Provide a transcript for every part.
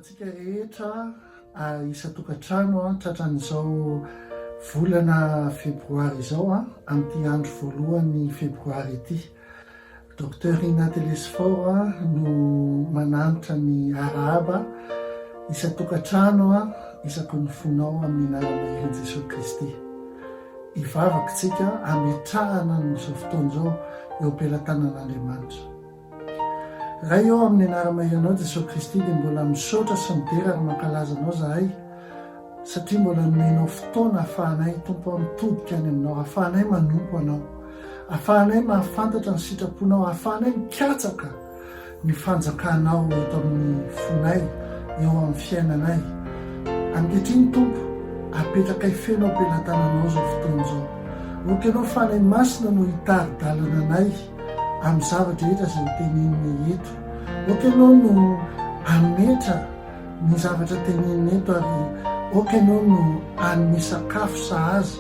Atsika rehetra isa-tokantrano tratran'izao volana febroary izao amin'ity andro voalohany febroary ity. Docteur Untitled Chapter no mananitra ny arahaba isa-tokantrano isaky ny fonao amin'ny anarana Jesosy Kristy. Ivavaka tsika ametrahana n'izao fotoan'izao eo am-pelatanan'Andriamanitra. Raha eo amin'ny anaramahianao Jesosy Kristy dia mbola misaotra sy midera ary mankalaza anao zahay, satria mbola nomenao fotoana ahafahanay tompo mitodika any aminao, ahafahanay manompo anao, ahafahanay mahafantatra ny sitraponao, ahafahanay mikatsaka ny fanjakanao eto amin'ny fonay, eo amin'ny fiainanay. Ankehitriny tompo, apetraka ifenao am-pelatananao zao fotoan'izao. Oka ianao fanay masina no hitari-dalana anay amin'ny zavatra rehetra izay hoteneninay eto. Oka ianao no ametra ny zavatra tenenina eto, ary oka ianao no anome sakafo sahaza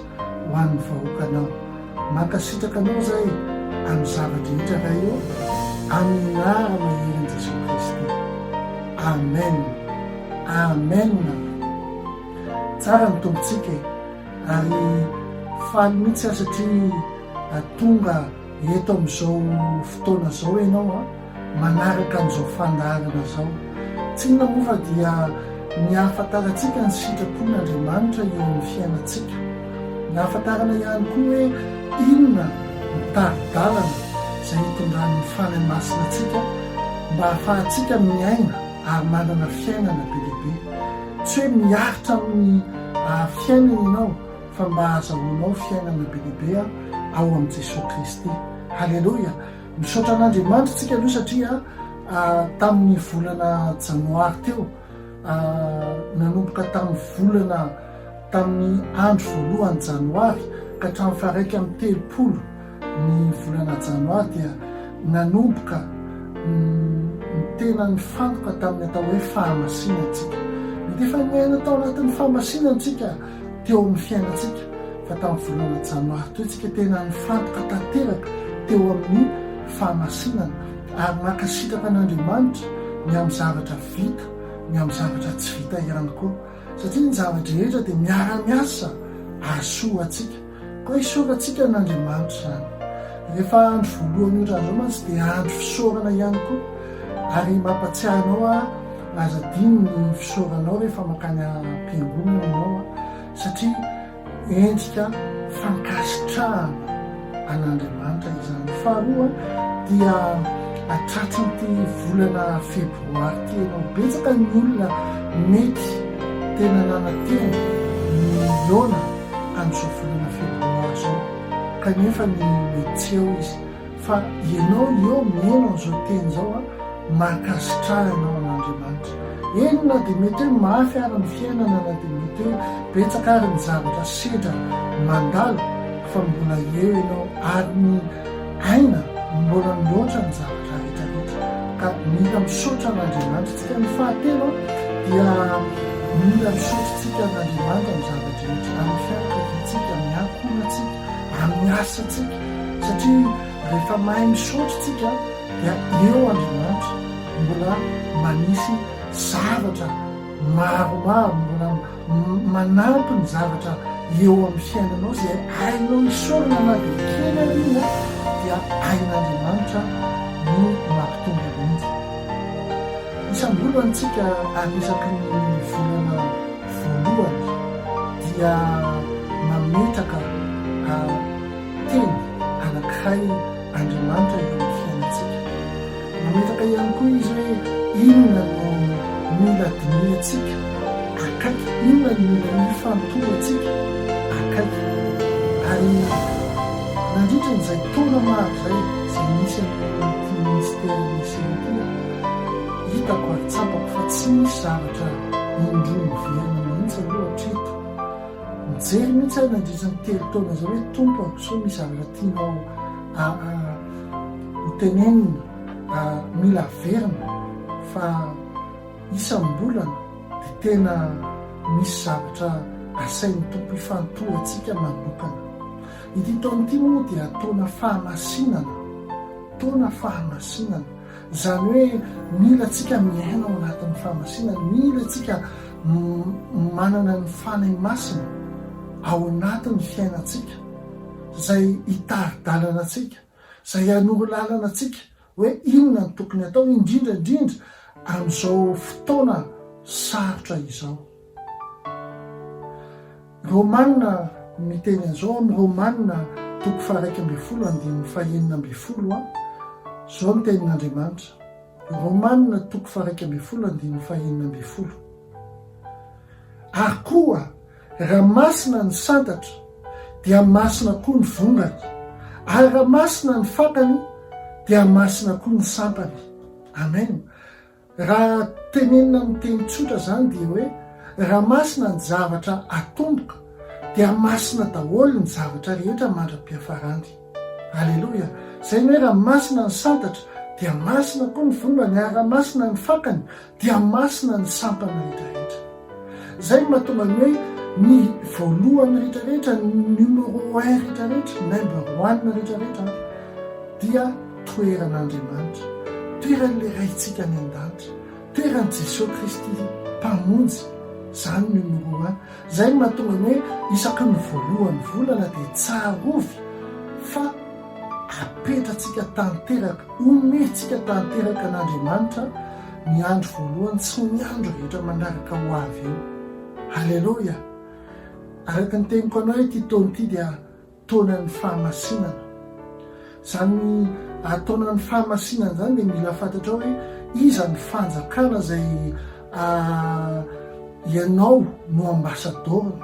ho an'ny vahoakanao. Mankasitraka anao zay amin'ny zavatra rehetra raha eo amin'ny anarana herin Jesosy Kristy. Amen. Amen. Tsara ny tompontsika ary faly mihitsy satria tonga eto amin'izao fotoana zao ianao manaraka an'izao fandaharana zao. Tsy inona moa fa dia ny ahafantarantsika ny sitrapon'Andriamanitra eo amin'ny fiainantsika, ny ahafantarana ihany koa hoe inona mitari-dalana izay hitondrany fanay masina antsika mba ahafahantsika miaina ary manana fiainana be lehibe. Tsy hoe miaritra amin'ny fiainana ianao fa mba ahazahoanao fiainana be lehibe ao amin'ny Jesosy Kristy. Halleloja. Misaotra an'Andriamanitra tsika aloha satria tamin'ny volana janoary teo, nanomboka tamin'ny andro voalohany janoary ka hatramin'ny faraiky amin'ny 30 ny volana janoary dia nanomboka ny tena nifantoka tamin'ny atao hoe fahamasinantsika. Mety efa miaina tao anatin'ny fahamasinantsika teo amin'ny fiainantsika, fa tamin'ny volana janoary teo tsika tena nifantoka tanteraka teo amin'ny fahamasinana, ary mankasitraka an'Andriamanitra ny amin'ny zavatra vita, ny amin'ny zavatra tsy vita ihany koa, satria ny zavatra rehetra dia miara-miasa ahasoa antsika, koa hisorantsika n'Andriamanitra zany. Rehefa andro voalohany ohatran'izao mantsy dia andro fisaorana ihany koa, ary mampatsiahanao azadiny ny fisaoranao rehefa makany am-piangonana ianao, satria endrika fankasitrahana an'Andriamanitra izany. Faharoa dia atratriny ity volana febroary ty ianao, betsaka ny olona mety tena nanantena miliona amin'izao volana febroary zao, kanefa ny mety eo izy. Fa ianao eo mihaino an'izao teny zao mankasitrahanao an'Andriamanitra. Enina dia mety hoe mafy ary ny fiainana, na dia mety hoe betsaka ary ny zavatra sedra mandalo, fa mbola eo ianao ary ny aina mbola mihoatra ny zavatra rehetrarehetra, ka mila misaotra an'Andriamanitra tsika. Ny fahatelo dia mila misaotra tsika an'Andriamanitra amin'ny zavatra rehetra, amin'ny fianakaviantsika, amin'ny ankohonantsika, amin'ny asantsika, satria rehefa mahay misaotra tsika dia eo Andriamanitra mbola manisy zavatra maromaro, mbola manampy ny zavatra eo amin'ny fiainanao izay hainao isaorana na dia kely arina dia hain'Andriamanitra no mampitombo vonjy. Isam-bolantsika anisaky ny volana voalohany dia mametaka teny anankiray Andriamanitra eo amin'ny fiainantsika. Mametaka ihany koa izy hoe inona no mila diniantsika akaiky, inona no mila ifantohantsika akaiky. Ary nandritra n'izay taona maro zay misy amin'ity ministera misy ity, hitako ary tsapako fa tsy misy zavatra indroa miverina mihitsy aloha hatreto. Mijery mihitsy ahy nandritra ny 3 taona zao hoe tompo so misy zavatra tianao hotenenina, mila averina, fa isam-bolana dia tena misy zavatra asain'ny tompo ifantohantsika manokana. Ity taona ity moa dia taona fahamasinana, taona fahamasinana. Zany hoe mila tsika miaina ao anatin'ny fahamasinana, mila tsika manana ny fanahy masina ao anatin'ny fiainantsika, zay hitari-dalana atsika, zay hanoro lalana atsika hoe inona ny tokony atao, indrindraindrindra amin'izao fotoana sarotra izao. Romanina miteny an'izao amin'ny Romanina 1:12 zao ny tenin'Andriamanitra. Romanina 1:12 ary koa raha masina ny santatra dia masina koa ny vongany, ary raha masina ny fakany dia masina koa ny sampany. Amen. Raha tenenina amin'ny teny tsotra zany dia hoe raha masina ny zavatra atomboka dia masina daholo ny zavatra rehetra mandra-piafarany. Alleloia. Zay hoe raha masina ny santatra dia masina koa ny vongany, ary raha masina ny fakany dia masina ny sampany rehetrarehetra. Zay mahatonga ny hoe ny voalohany rehetrarehetra, numéro 1 rehetrarehetra, number 1 rehetrarehetra dia toeran'Andriamanitra, toeran'ilay raintsika ny an-danitra, toeran'i Jesosy Kristy mpamonjy, zany numéro 1. Zay mahatonga ny hoe isaky ny voalohany volana dia tsarovy fa apetratsika tanteraka, omentsika tanteraka an'Andriamanitra ny andro voalohany sy ny andro rehetra manaraka ho avy eo. Alleloia. Araka ny teniko anao hoe ty taona ity dia taonan'ny fahamasinana. Zany taonan'ny fahamasinana zany dia mila fantatra hoe iza ny fanjakana zay ianao no ambasadoriny,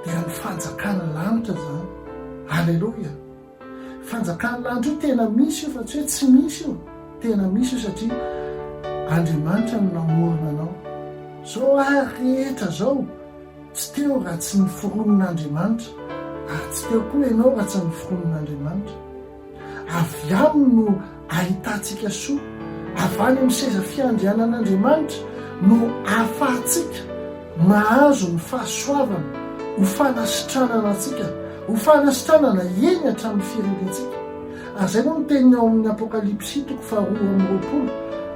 dia ny fanjakana lanitra zany. Alleloia. Fanjakana lanitra io tena misy io, fa tsy hoe tsy misy io, tena misy io satria Andriamanitra no namorona anao. Zao rehetra zao tsy teo raha tsy niforonon'Andriamanitra, ary tsy teo koa ianao raha tsy niforonon'Andriamanitra. Avy aminy no ahitantsika soa, avy any amin'ny seza fiandrianan'Andriamanitra no ahafahantsika mahazo ny fahasoavana, ho fanasitranana atsika, ho fanasitranana eny hatramin'ny firenentsika. Ary zay moa miteny ao amin'ny Apokalipsy 2:20,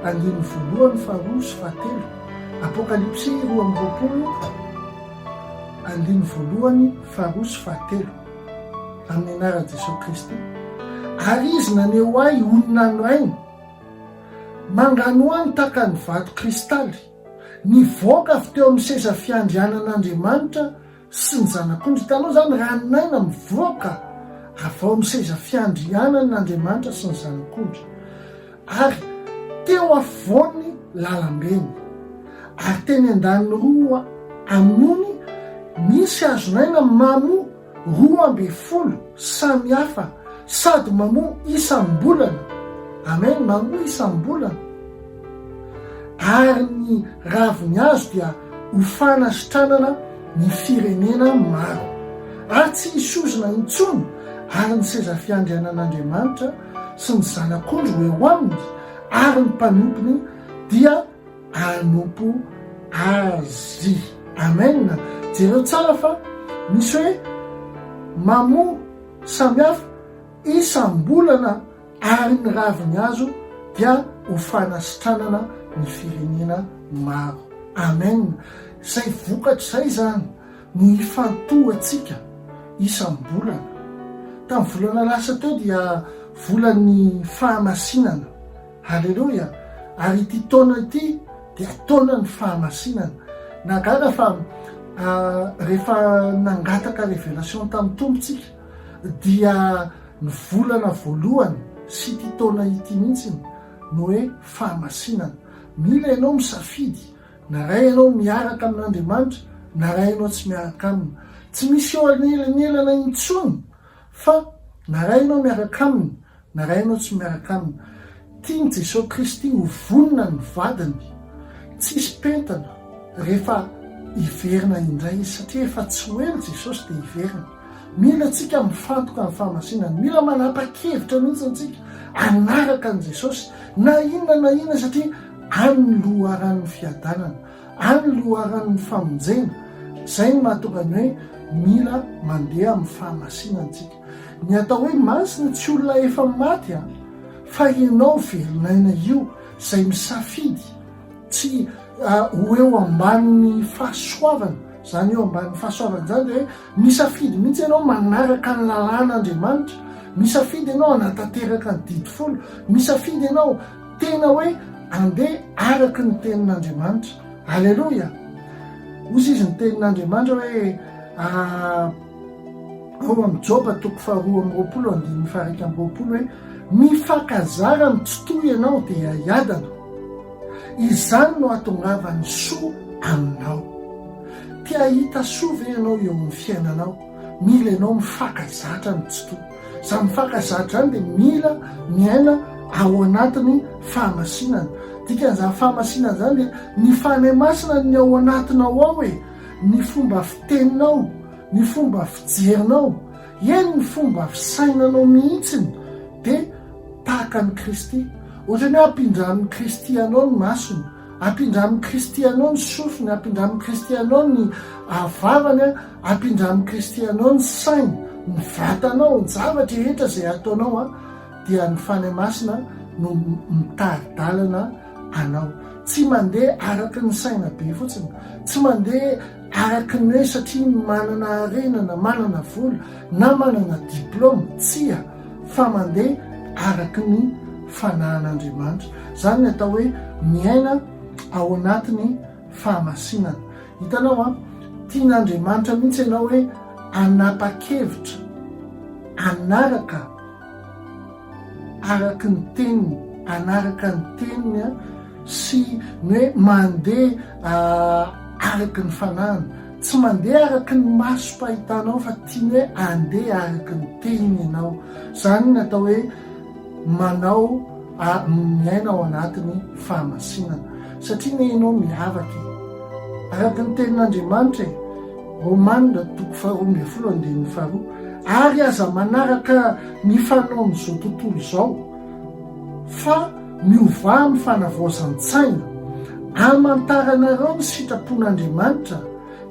andiny voalohany 2:7. Apokalipsy 2:20, andiny voalohany 2:7, amin'ny anaran'i Jesosy Kristy. Ary izy naneo ahy onona noainy, manganoany taka ny vato kristaly, nivoaka avy teo amin'ny seza fiandrianan'Andriamanitra sy ny zanak'ondry. Hitanao zany ranonaina mivoaka avy ao amin'ny seza fiandrianan'Andriamanitra sy ny zanak'ondry, ary teo afovoany lalambeny, ary teny an-daniny roa amin'ony misy hazonaina mamo 12 samy hafa, sady mamo isam-bolana. Amen. Mamo isam-bolana. Ary ny raviny azo dia ho fanasitranana ny firenena maro, ary tsy hisozona intsony, ary ny seza fiandrianan'Andriamanitra sy ny zanak'ondry ho eo aminy, ary ny mpanompony dia anompo azy. Amen. Jereo tsara fa misy hoe mamo samihafa isam-bolana, ary ny raviny azo dia ho fanasitranana ny firenena maro. Amen. Zay vokatra zay zany no hifantohatsika isam-bolana. Tamin'ny volana lasa teo dia volan'ny fahamasinana. Halleloia. Ary ity taona ity dia taonan'ny fahamasinana. Nagaga fa rehefa nangataka revelation tamin'ny tompontsika dia ny volana voalohany sy ity taona ity mihitsy no hoe fahamasinana. Mila ianao misafidy, na ray ianao miaraka amin'Andriamanitra, na ray ianao tsy miaraka aminy. Tsy misy eo anelana intsony, fa na ray ianao miaraka aminy, na ray ianao tsy miaraka aminy. Tiany Jesosy Kristy ho vonona ny vadiny, tsisy pentana rehefa hiverina indray izy, satria efa tsy ho ela Jesosy dia hiverina. Mila tsika mifantoka amin'ny fahamasinana, mila manapa-kevitra mihitsy antsika anaraka an' Jesosy na inona satria any loharan'ny fiadanana, any loharan'ny famonjena. Zay ny mahatonga ny hoe mila mandeha amin'ny fahamasinantsika. Ny atao hoe masina tsy olona efa maty, fa ianao velonaina io zay misafidy tsy ho eo amban'ny fahasoavana zany eo amban'ny fahasoavana zany de hoe misafidy mihitsy ianao manaraka ny lalàn'Andriamanitra, misafidy ianao anatanteraka ny didy folo, misafidy ianao tena hoe andeha araky ny tenin'Andriamanitra. Alleloia. Ozy izy ny tenin'Andriamanitra hoe ao amin'ny Jakoba 2:20-21 hoe mifankazara mitsitoy ianao dia iadana, izany no atongavany soa aminao. Tia hita soa ve ianao eo amin'ny fiainanao? Mila ianao mifankazatra mitsitoy. Za mifankazatra zany dia mila miaina ao anatin'ny fahamasinana. Dikan'izany fahamasinana zany dia ny fanahy masina ny ao anatinao ao ny fomba fiteninao, ny fomba fijerinao, eny ny fomba fisainanao mihitsiny dia tahaka ny Kristy. Ohatrany hoe ampindramin'ny Kristy anao ny masony, ampindramin'ny Kristy anao ny sofiny, ampindramin'ny Kristy anao ny vavany, ampindramin'ny Kristy anao ny sainy, ny vatanao, ny zavatra rehetra zay ataonao dia ny fanahy masina no mitaridalana anao. Tsy mandeha araky ny saina be fotsiny, tsy mandeha araky ny hoe satria manana arenana, manana vola na manana diplôma, tsia fa mandeha araky ny fanahin'Andriamanitra. Zany ny atao hoe miaina ao anatin'ny fahamasinana. Hitanao tian'Andriamanitra mihitsy ianao hoe anapa-kevitra anaraka araky ny teniny, anaraka ny teniny sy ny hoe mandeha araky ny fanahiny, tsy mandeha araky ny maso-pahitanao fa tiany hoe andeha araky ny teniny ianao. Zany ny atao hoe manao miaina ao anatin'ny fahamasinana. Satria ny ianao miavaky araky ny tenin'Andriamanitra Romanina 2:12 ary aza manaraka ny fanaon'izao tontolo izao fa miova amin'ny fanavaozan-tsaina amantaranareo ny sitrapon'Andriamanitra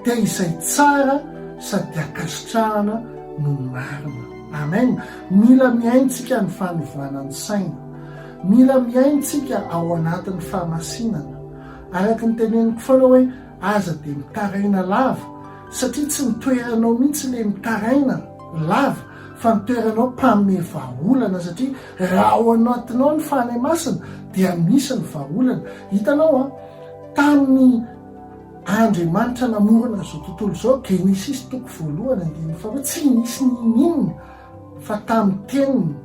dia izay tsara sady akasitrahana no marina. Amen. Mila miaintsika ny fanovana ny saina, mila miaintsika ao anatin'ny fahamasinana. Araky ny teneniko foana hoe aza dia mitaraina lava, satria tsy mitoeranao mihitsy le mitaraina lava fa mitoeranao mpaome vahaolana, satria raha ao anatinao ny fanahy masina dia misy ny vahaolana. Hitanao tamin'ny Andriamanitra namorona zao tontolo zao, Genesis 1:1 tsy nisy ninina fa tamin'ny teniny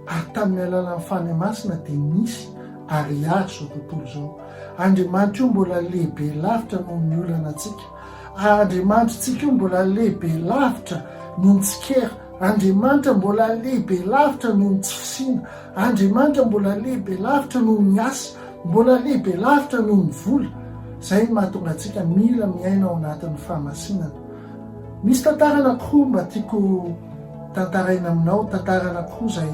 ary tamin'ny alalan'ny fanahy masina dia nisy ary azo zao tontolo zao. Andriamanitra io mbola lehibe lavitra noho ny olana antsika. Andriamanitra tsika io mbola lehibe lavitra noho ny tsikera. Andriamanitra mbola lehibe lavitra noho ny tsy fisina. Andriamanitra mbola lehibe lavitra noho ny asa, mbola lehibe lavitra noho ny vola. Zay mahatonga antsika mila miaina ao anatin'ny fahamasinana. Misy tantara anankiroa mba tiako tantaraina aminao, tantara anankiroa zay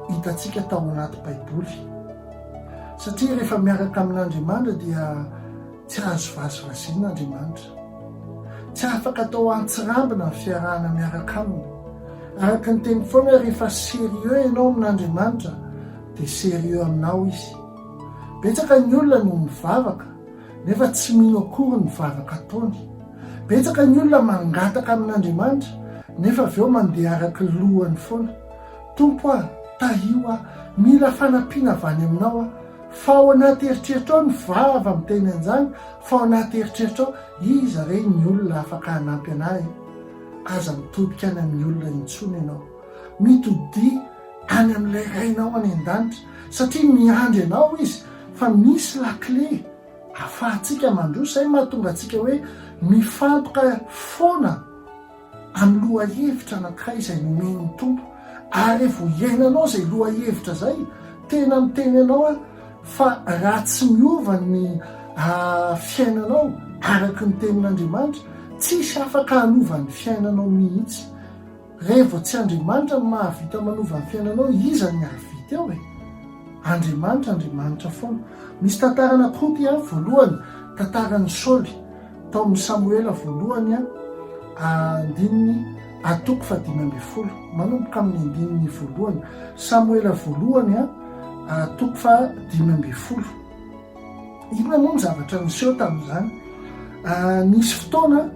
hitantsika tao anaty Baiboly. Satria rehefa miaraka amin'Andriamanitra dia tsy azo vazivazin'Andriamanitra, tsy afaka atao antsirambina ny fiarahana miaraka aminy. Araky ny teny foana rehefa sérieux ianao amin'Andriamanitra dia sérieux aminao izy. Betsaka ny olona no mivavaka nefa tsy mino akory ny vavaka ataony. Betsaka ny olona mangataka amin'Andriamanitra nefa avy eo mandeha araky lohany foana. Tompo tahio mila fanampiana avy any aminao fa ao anaty eritreritra ao ny vava miteny an'izany, fa ao anaty eritreritra ao iza re ny olona afaka hanampy anahy. Aza mitodika any amin'ny olona intsony ianao, mitodi any amin'ilay rainao any an-danitra, satria miandry anao izy fa misy lakile ahafahantsika mandroso. Zay mahatonga antsika hoe mifantoka foana amin'ny lohahevitra anankiray izay nomen'ny Tompo. Ary vao iainanao zay lohahevitra zay, tena miteny anao fa raha tsy miova ny fiainanao araky ny tenin'Andriamanitra, tsisy afaka hanova ny fiainanao mihitsy. Rehefa tsy Andriamanitra mahavita manova ny fiainanao, iza ny ahavita eo Andriamanitra foana. Misy tantara anankiroa voalohany, tantaran'ny Saoly tao amin'ny Samoela voalohany andininy 5:12 manomboka amin'ny andininy voalohany. Samoela voalohany toko fa 5. Inona moa ny zavatra niseho tamin'izany. Nisy fotoana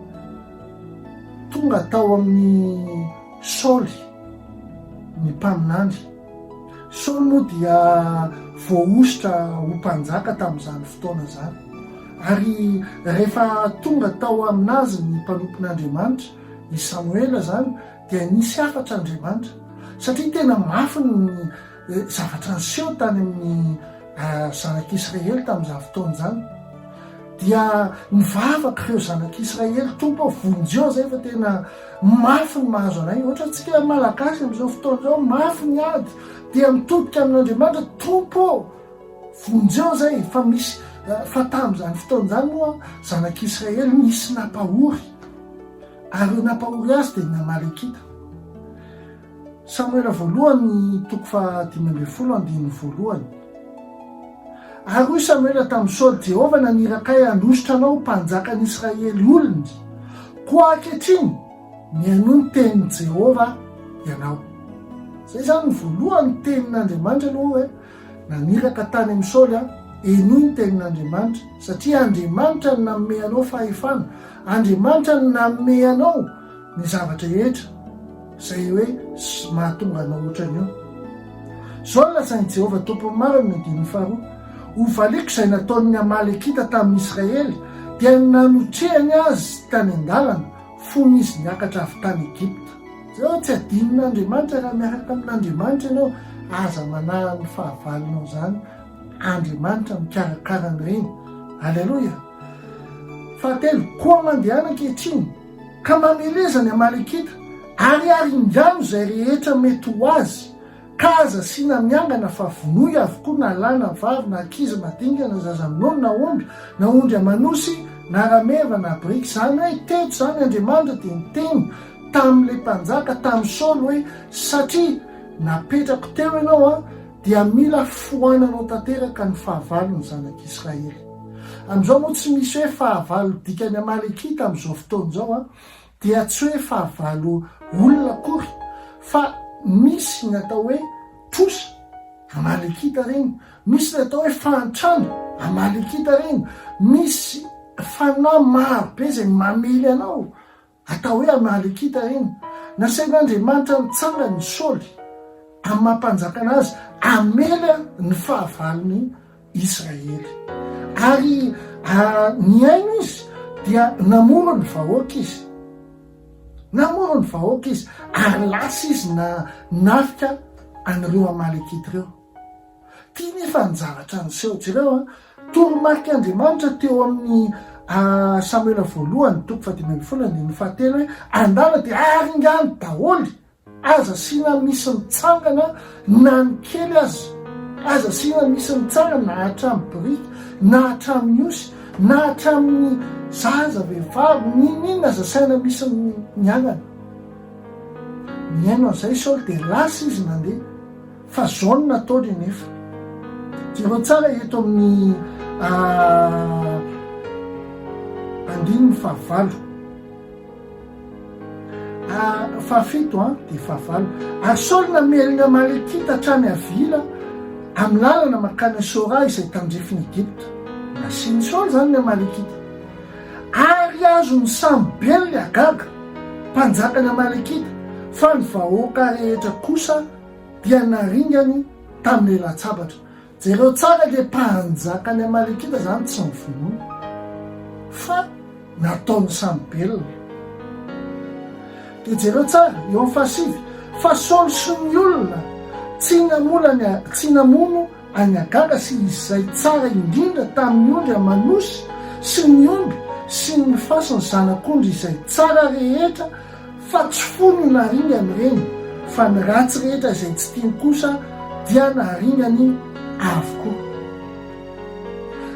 tonga tao amin'ny Saoly ny mpaminany. Saoly moa dia voaositra ho mpanjaka tamin'izany fotoana zany, ary rehefa tonga tao aminazy ny mpanompon'Andriamanitra i Samuela zany dia nisy afatra Andriamanitra, satria tena mafy ny zavatra niseho tany amin'ny zanak'Israely tamin'izany fotoana zany. Dia nivavaka ireo zanak'Israely, tompo vonjeo zay fa tena mafy ny mahazo anay. Ohatra antsika malagasy amin'izao fotoana zao, mafy ny ady dia mitodika amin'Andriamanitra, tompo vonjeo zay. Fa misy fa tamin'izany fotoana zany moa zanak'Israely misy napahory, ary io napahory azy dia ny Amalekita. Samuela voalohany toko fa 12:1. Ary hoy Samuela tamin'ny Saoly, Jehova nanirakay handositra anao mpanjaka ny Israely olony, koa ankehitriny mihaino ny tenin'i Jehova ianao. Zay zany ny voalohany tenin'Andriamanitra aloha hoe naniraka tany amin'ny Saoly, eno ny tenin'Andriamanitra, satria Andriamanitra ny nanome anao fahefana, Andriamanitra ny nanome anao ny zavatra rehetra zay hoe mahatonga anao ohatran'io. Zao ny lazain'i Jehova tompony maro ny 2. Ho valiko izay nataon'ny Amalekita tamin'ny Israely, dia nanotrehany azy tany an-dalana, fony izy niakatra avy tany Egypta. Zao tsy adinon'Andriamanitra raha miaraka amin'Andriamanitra ianao, aza manahy ny fahavalonao zany. Andriamanitra mikarakara an'ireny. Aleloia. 3, koa mandehana ankehitriny ka mameleza ny Amalekita, ary aringano zay rehetra mety ho azy, ka aza sina miangana fa vonoy avokoa na lahy na vavy na ankizy madinika na zaza minono na omby na ondry amanosy na rameva na biriky. Zany hoe teto zany Andriamanitra dia niteny tamin'ilay mpanjaka tamin'ny Saoly hoe satria napetrako teo ianao dia mila foananao tanteraka ny fahavalony zanak'Israely. Amin'izao moa tsy misy hoe fahavalo dikany Amalekita amin'izao fotoana zao dia tsy hoe fahavalo olona akory, fa misy ny atao hoe trosa Amalekita reny, misy ny atao hoe fantrano Amalekita reny, misy fanahy marobe zay mamely anao atao hoe Amalekita reny. Nasain'Andriamanitra nitsanga ny Saoly amin'ny mampanjaka anazy amely ny fahavalony Israely, ary ny aino izy dia namoro ny vahoaka izy, namoro ny vahoaka izy, ary lasa izy na nafika an'ireo Amalekita ireo. Tia nefa ny zavatra niseho jereo toromarika Andriamanitra teo amin'ny Samuela voalohany toko fa 12:7 hoe andala dia aringano daholy, aza sina misy mitsangana na ny kely azy, aza sina misy mitsangana na hatramin'ny biriky na hatramin'ny osy na hatramin'ny zaza vehivavy, ninona aza saina misy miangana. Miaino an'izay Saoly dia lasa izy nandeha, fa zao no nataony nefa. Jereo tsara eto amin'ny 5. 7 dia 5. Ary Saoly namely ny Amalekita hatrany avila amin'ny lalana makany Sora izay tandrefiny Egypta. Nasiany Saoly zany ny Amalekita, ary azony sambely Agaga mpanjakany Amalekita, fa ny vahoaka rehetra kosa dia naringany tamin'ilay latsabatra. Jereo tsara le mpanjakany Amalekita zany tsy mivonono, fa nataony sambelona. Dia jereo tsara eo amin'ny 7, fa Saoly sy ny olona tsy namono any Agaga sy izy izay tsara indrindra tamin'ny ondry amanosy sy ny omby sy ny fasiny zanak'ondry izay tsara rehetra, fa tsy fony naringany reny, fa ny ratsy rehetra izay tsy tiany kosa dia naringany avokoa.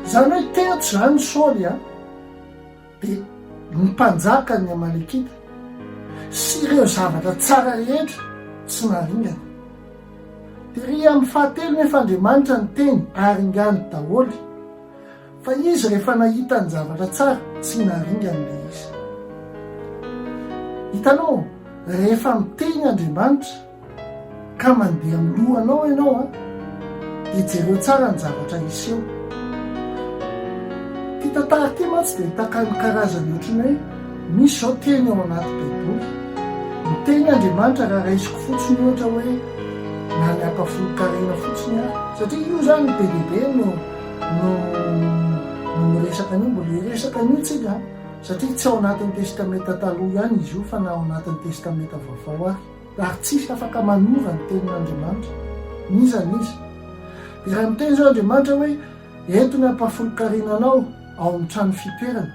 Zany hoe teto zany Saoly dia mpanjaka ny Amalekita sy ireo zavatra tsara rehetra tsy naringany. Dia ry amin'ny 7 nefa Andriamanitra ny teny aringany daholy, fa izy rehefa nahita ny zavatra tsara tsy naringany le izy. Hitanao, rehefa miteny Andriamanitra ka mandeha amin'ny lohanao ianao dia jereo tsara ny zavatra iseho. Ty tantara ty mantsy dia hitaka ny karazany ohatrany hoe misy zao teny ao anaty baiboly. Ny teny Andriamanitra raha raisiko fotsiny ohatra hoe na ny ampafolo-karena fotsiny aho, satria io zany be lehibe no miresaka an'io, mbola hiresaka an'io tsika, satria tsy ao anatin'ny testamenta taloha ihany izy io fa na ao anatin'ny testamenta vaovao ary, ary tsisy afaka manova ny tenin'Andriamanitra nizanizy. Dia raha miteny zao Andriamanitra hoe eto ny ampafolo-karenanao ao amin'ny trano fitoerana,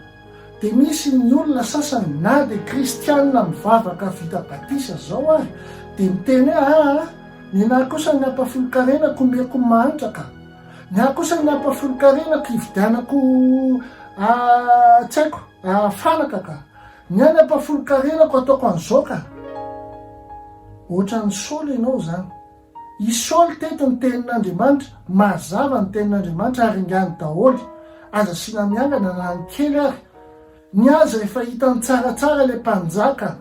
dia misy ny olona sasany na dia kristianina mivavaka vita batisa zao ary dia miteny hoe ny nahy kosa ny ampafolo-karenako omeko mahantra ka, ny ahy kosa ny ampafolo-karenako ividianako tsy haiko fanaka ka, ny any ampafolo-karenako ataoko an'izao ka. Ohatra ny Saoly ianao zany. I Saoly teto ny tenin'Andriamanitra, mazava ny tenin'Andriamanitra ary ingany daholo, aza sina miangana na ny kely ary. Ny aza rehefa hitany tsaratsara ilay mpanjaka,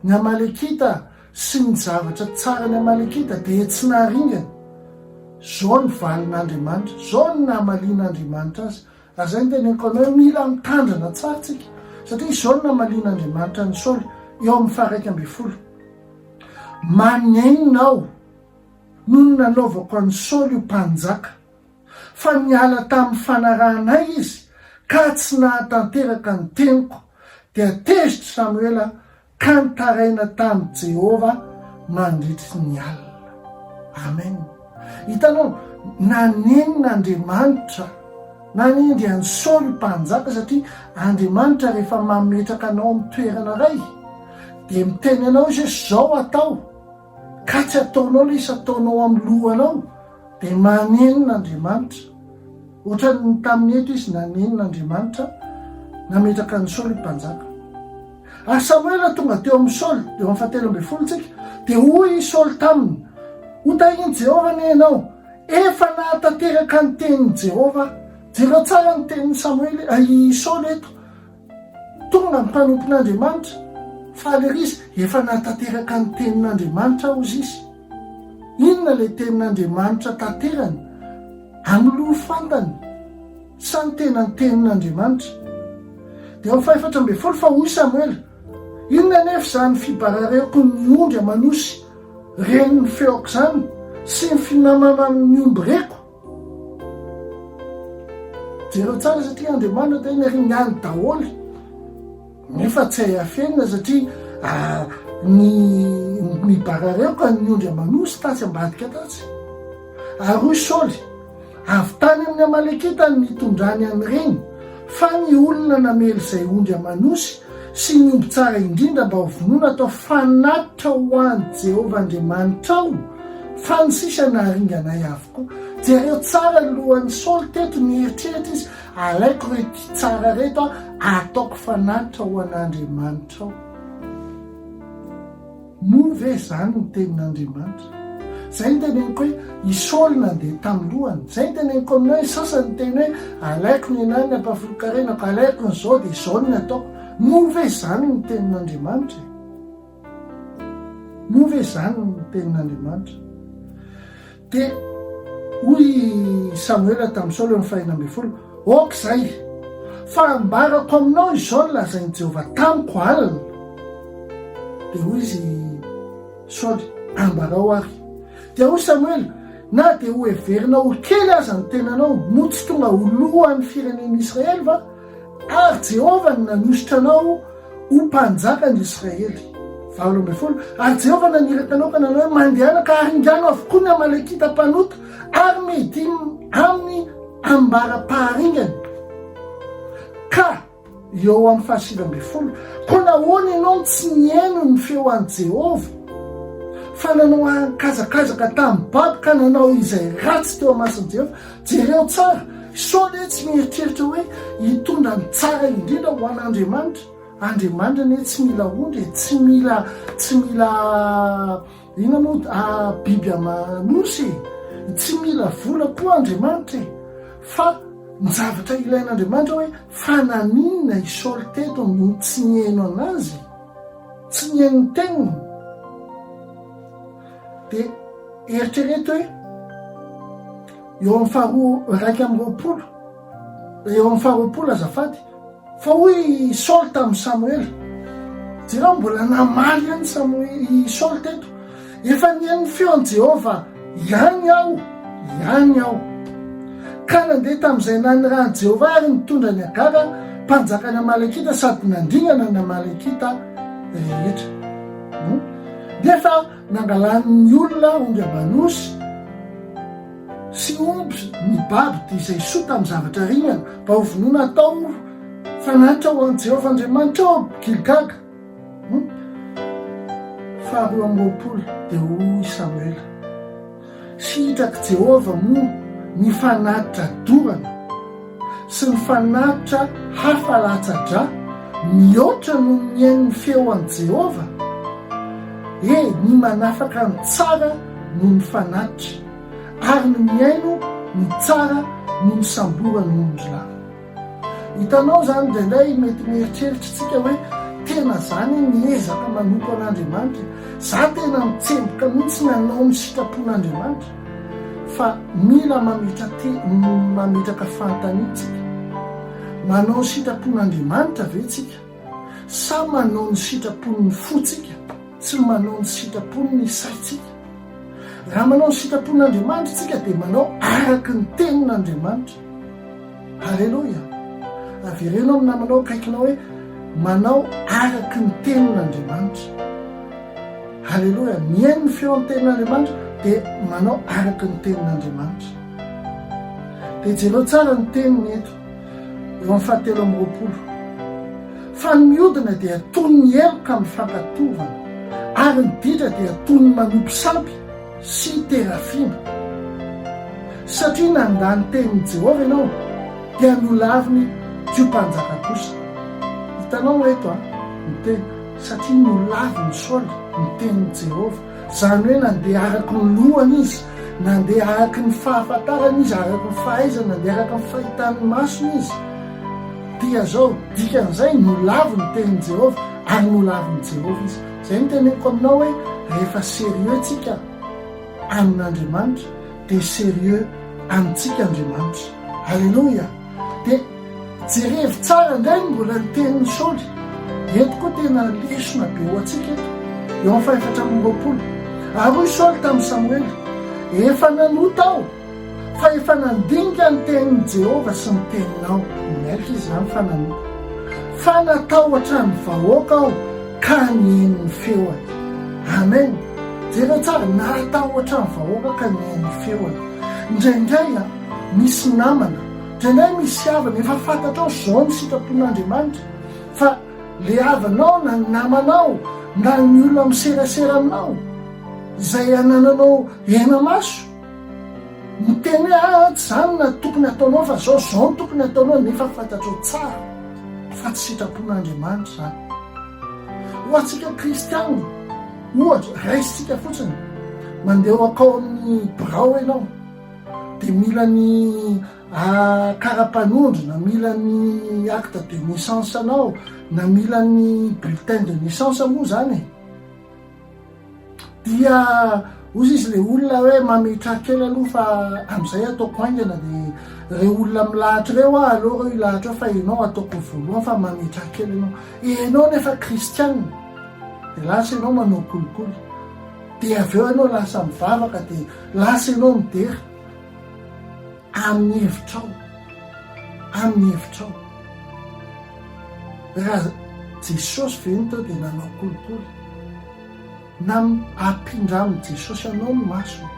ny Amalekita sy ny zavatra tsara ny Amalekita dia tsy naharingana. Zao ny valin'Andriamanitra, zao ny namalian'Andriamanitra azy. Ary zay ny teneniko anao hoe mila mitandrina tsara tsika, satria zao ny namalian'Andriamanitra ny Saoly eo amin'ny 1:12. Manenonao no nanaovako an'ny Saoly io mpanjaka, fa niala tamin'ny fanarahanay izy ka tsy nahatanteraka ny teniko, dia tezitra Samuela ka nitaraina tamin'ny Jehova mandritry ny alina. Amen. Hitanao, nanenon'Andriamanitra nanendry an'ny Saoly mpanjaka, satria Andriamanitra rehefa mametraka anao amin'ny toerana ray dia miteny anao izy hoe zao atao, ka tsy ataonao ilay isy ataonao amin'ny lohanao, dia manenon'Andriamanitra. Ohatra ny tamin'ny eto izy nanenon'Andriamanitra nametraka ny Saoly mpanjaka. Ary Samuela tonga teo amin'ny Saoly, eo amin'ny 17 tsika, dia hoy Saoly taminy, hotahiny Jehova ne ianao, efa nahatanteraka ny tenin'i Jehova. Jereo tsara ny tenin'ny Saoly eto, tonga ny mpanompon'Andriamanitra, fa alery izy efa nahatanteraka ny tenin'Andriamanitra ozy izy. Inona ilay tenin'Andriamanitra tanterany? Amin'ny loha fantany sa ny tenany tenin'Andriamanitra. Dia ao 14 fa hoy Samuela, inona nefa zany fibarareko ny ondry amanosy reny ny feoko zany sy ny finamamany omby reko? Jereo tsara satria Andriamanitra teny ringany daholo, nefa tsy hay afenina satria ny barareko ny ondry amanosy tasy ambadika tatsy. Ary hoy Saoly, avy tany amin'ny Amalekita ny nitondrany an'ireny, fa ny olona namely izay ondry amanosy sy ny omby tsara indrindra mba ho vonoina atao fanatitra ho an'i Jehova Andriamanitra ao, fa ny sisa naharinganay avokoa. Jereo tsara ny lohan'ny Saoly teto nieritreritry izy, alaiko rety tsara reto ataoko fanatitra ho an'Andriamanitra ao. Moa ve zany ny tenin'Andriamanitra? Zay ny teneniko hoe i Saoly nandeha tamin'ny lohany. Zay ny teneniko aminao sasany teny hoe alaiko ny anany ampafolo-karenako, alaiko ny zao dia zao ny ataoko. Moa ve zany ny tenin'Andriamanitra? Moa ve zany ny tenin'Andriamanitra? Dia hoy Samuela tamin'ny Saoly amin'ny 14, ok zay, fa ambarako aminao izao ny lazain'i Jehova tamiko alina. Dia hoy izy Saoly, ambarao ary. Dia hoy Samuela, na dia ho heverina olo kely aza ny tenanao, mo tsy tonga ho lohan'ny firenen'i Israely va? Ary Jehova no nanositra anao ho mpanjakan'i Israely. 12, ary Jehova naniraka anao ka nanao hoe mandehana ka haringano avokoa ny Amalekita mpanota ary mety amin'ny ambara-paharingany. Ka eo amin'ny 17, ko nahoana ianao tsy niaino ny feo an'i Jehova, fa nanao hankazakazaka tamin'ny baby ka nanao izay ratsy teo amasin'i Jehova. Jereo tsara, Saoly tsy mieritreritra hoe hitondra ny tsara indrindra ho an'Andriamanitra. Andriamanitra ne tsy mila ondry, tsy mila ina moa biby amanosy, tsy mila vola koa Andriamanitra, fa ny zavatra ilain'Andriamanitra hoe fananinona i Saoly teto no tsy niaino anazy, tsy niaino ny teniny. Dia eritrereto hoe eo amin'ny raiky amby roapolo, eo amin'ny faharoapolo azafady, fa hoy Saoly tamin'ny Samuel. Jereo mbola namaly any Saoly teto, efa nihainy feon'i Jehova, ihany aho. Ka nandeha tamin'izay nanirahany Jehova ary nitondra ny Agara, mpanjakany Amalekita, sady nandringana ny Amalekita rehetra. Nefa nangalany olona omby abanosy sy omby nibaby dia izay soa tamin'ny zavatra rinana mba ho vonoina atao fanatitra ho an'i Jehova Andriamanitra ao Gilgaga. Faharoa amby roapolo dia hoy Samuela, sitraky Jehova moa ny fanatitra dorana sy ny fanatitra hafalatsa-dra mihoatra no mihaino feo an'i Jehova. Ny manafaka ny tsara no ny fanatitra, ary ny mihaino ny tsara no ny sambora no ny lahy. Hitanao zany indraindray mety mieritreritritsika hoe tena zany niezaka manompo an'Andriamanitra, za tena mitsemboka mihitsy nanao ny sitrapon'Andriamanitra, fa mila mametraka fantanitsika. Manao ny sitrapon'Andriamanitra ve tsika, sa manao ny sitrapon'ny fotsika, tsy manao ny sitrapon'ny saitsika? Raha manao ny sitrapon'Andriamanitra tsika dia manao araky ny tenin'Andriamanitra. Halleloia. Averenao amin'ny namanao akaikinao hoe manao araky ny tenin'Andriamanitra. Halleloia. Mihaino ny feo ny tenin'Andriamanitra dia manao araky ny tenin'Andriamanitra. Dia jereo tsara ny teniny eto eo amin'ny fahatelo amby roapolo, fa ny mihodina dia toy ny eloka amin'ny fankatovana, ary ny ditra dia toy ny manopy sampy sy terafina. Satria nandany tenin'i Jehova ianao dia nolaviny tio-mpanjaka kosa. Hitanao eto ny teny, satria nolaviny Saoly ny tenin'i Jehova, zany hoe nandeha araky ny lohany izy, nandeha araky ny fahafantarana izy, araky ny fahaizana, nandeha araky ny fahitany masony izy. Dia zao dikan'izay nolaviny tenin'i Jehova, ary nolaviny Jehova izy. Zay ny teneniko aminao hoe rehefa sérieux tsika amin'Andriamanitra dia sérieux amintsika Andriamanitra. Halleloia. Dia jerevy tsara indray mbola ny tenin'ny Saoly. Eto koa tena lesona be ho antsika eto eo amin'ny fahaefatra amby roapolo. Ary hoy Saoly tamin'ny Samuel, efa nanota aho, fa efa nandinika ny tenin'i Jehova sy ny teninao. Miaika izy zany fa nanota, fa natahotra ny vahoaka aho ka nihaino ny feony. Amen. Jereo tsara, natahotra ny vahoaka ka nihaino ny feony. Indraindray misy namana, indraindray misy havana, efa fantatrao zao ny sitrapon'Andriamanitra, fa le havanao na ny namanao na ny olona miserasera aminao izay anananao ena maso miteny hoe tsy zany na tokony ataonao, fa zao ny tokony ataonao, nefa fantatrao tsara fa tsy sitrapon'Andriamanitra zany. Ho antsika kristianina, ohatra raisitsika fotsiny, mandeha akao amin'ny birao ianao dia mila ny karapanondro, na mila ny acte de naissance anao, na mila ny bulletin de naissance moa zany. Dia ozy izy le olona hoe mametra kely aloha, fa amin'izay ataoko haingana dia re olona milahatra reo aloha reo ilahatra fa ianao ataoko voalohany fa mametra kely ianao. Ianao nefa kristianina dia lasa ianao manao kolikoly, dia avy eo ianao lasa mivavaka, dia lasa ianao midery amin'ny hevitrao. Raha Jesosy veny tao dia nanao kolikoly, na ampindra amin'ny Jesosy ianao ny masony,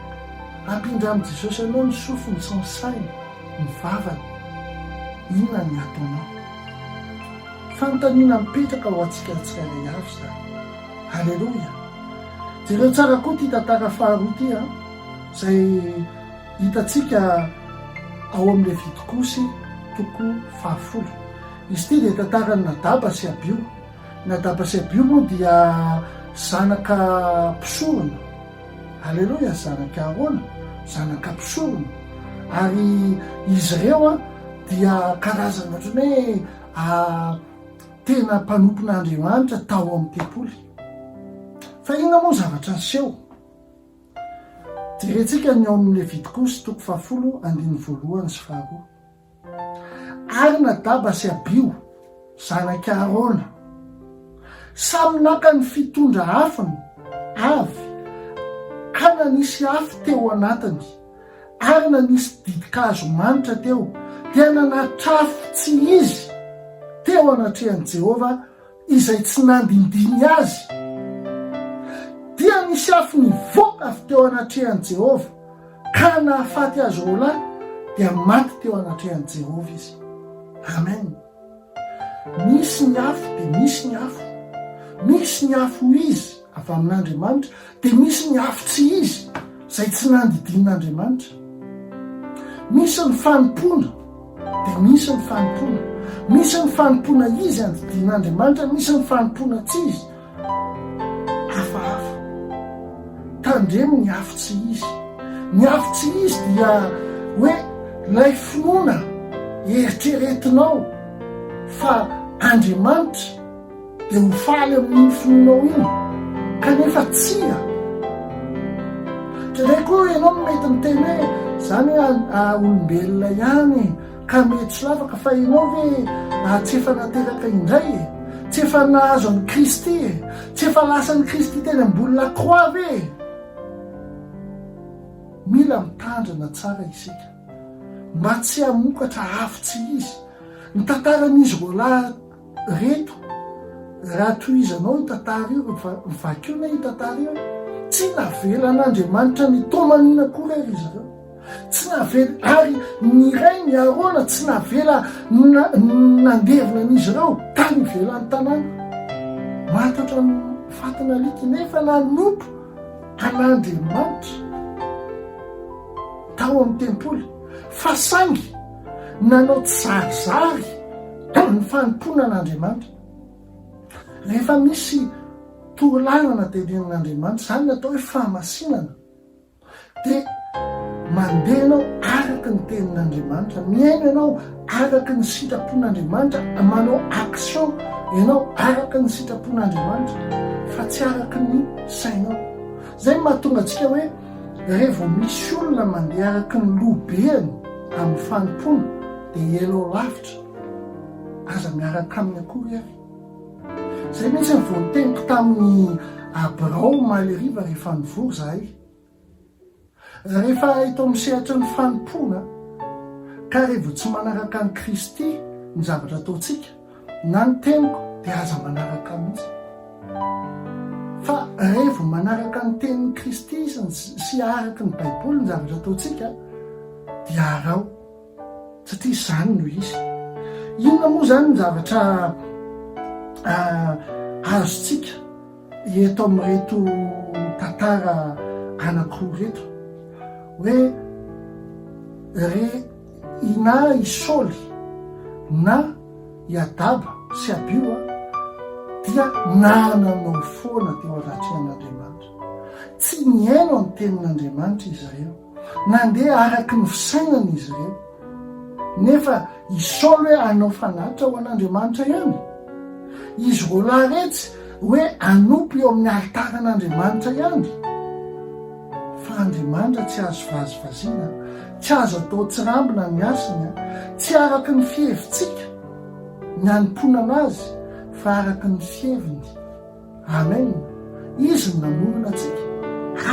ampindra amin'ny Jesosy ianao ny sofiny sy ny sainy, ny vavany. Inona ny ataonao? Fanontaniana mipetraka ho antsika tsirairay avy zany. Halleloia. Jereo tsara koa ty tantara faharoa ty izay hitantsika ao amin'ny Levitikosy toko 10. Izy ty dia tantarany Nadaba sy Abiho. Nadaba sy Abiho moa dia zanaka mpisorona. Halleloia. Zanaka Arona, zanaka mpisorona. Ary izy ireo dia karazana ohatrany hoe tena mpanompon'Andriamanitra tao amin'ny tempoly. Fa inona moa zavatra niseho? jeretsika ny ao amin'ny Levitikosy 10:1-2. Ary Nadaba sy Abio zanaky Arona samy naka ny fitondra afiny avy, ka nanisy afy teo anatiny, ary nanisy didikazo manitra teo, dia nanatitra afo tsy izy teo anatrehan'i Jehova izay tsy nandindiny azy. Dia nisy afo nivoaka avy teo anatrehan'i Jehova, ka nahafaty azy ho lahy, dia maty teo anatrehan'i Jehova izy. Amen. Misy ny afo dia misy ny afo. Misy ny afo izy avy amin'Andriamanitra, dia misy ny afo tsy izy izay tsy nandidinin'Andriamanitra. Misy ny fanompona dia misy ny fanompona. Misy ny fanompona izy andidin'Andriamanitra, misy ny fanompona tsy izy hafahafa. Tandremo ny afo tsy izy. Ny afo tsy izy dia hoe lay finoana eritreretinao fa Andriamanitra dia ho faly amin'iny finoanao iny, kanefa tsia. Tray koa ianao mety miteny hoe zany olombelona ihany ka mety tsy lavaka, fa ianao ve tsy efa nateraka indray tsy efa nahazo an'i Kristy tsy efa lasan'i Kristy teny ambolina croix ve? Mila mitandrina tsara isika mba tsy hamokatra afo tsy izy. Ny tantaran'izy roalahy reto, raha tohizanao hitantara io, vakiona hitantara io, tsy navelan'Andriamanitra ny tomanina kory ary izy ireo. Tsy navela, ary ny ray ny Arona tsy navela nandevina an'izy ireo tany ivelan'ny tanàna. Matatra ny fatana alika, nefa nanompo an'Andriamanitra tao amin'ny tempoly, fa saingy nanao tsarizary ny fanompona an'Andriamanitra. Rehefa misy torolanana tenenin'Andriamanitra, zany natao hoe fahamasinana, dia mandeha ianao araka ny tenin'Andriamanitra, miaino ianao araka ny sitrapon'Andriamanitra, manao action ianao araka ny sitrapon'Andriamanitra, fa tsy araka ny sainao. Zay mahatonga antsika hoe rehefa misy olona mandeha araka ny lobeany amin'ny fanompona, dia elo lavitra aza miaraka amin'ny akory ary. Zay mihitsy ny voateniko tamin'ny Abrao maleriva rehefa nivory zahay. Rehefa eto amin'ny sehatra ny fanompona, ka rehefa tsy manaraka an'i Kristy ny zavatra ataontsika, na ny teniko dia aza manaraka mihitsy. Fa rehefa manaraka ny tenin'i Kristy sy araka ny Baiboly ny zavatra ataontsika, dia arao, satria izany no izy. Inona moa zany ny zavatra azontsika eto amin'reto tantara anankiroa reto, hoe na Isaoly na Adaba sy Abio dia nananao foana teo anatrehan'Andriamanitra. Tsy niaino ny tenin'Andriamanitra izy ireo, nandeha araky ny fisainana izy ireo, nefa Isaoly hoe anao fanatitra ho an'Andriamanitra ihany. Izy roalahy retsy hoe anompy eo amin'ny altaran'Andriamanitra ihany. Fa Andriamanitra tsy azo vazivaziana, tsy azo atao tsirambina ny asany, tsy araky ny fihevitsika ny anompona anazy, fa araky ny fieviny. Amen. Izy ny namorona antsika,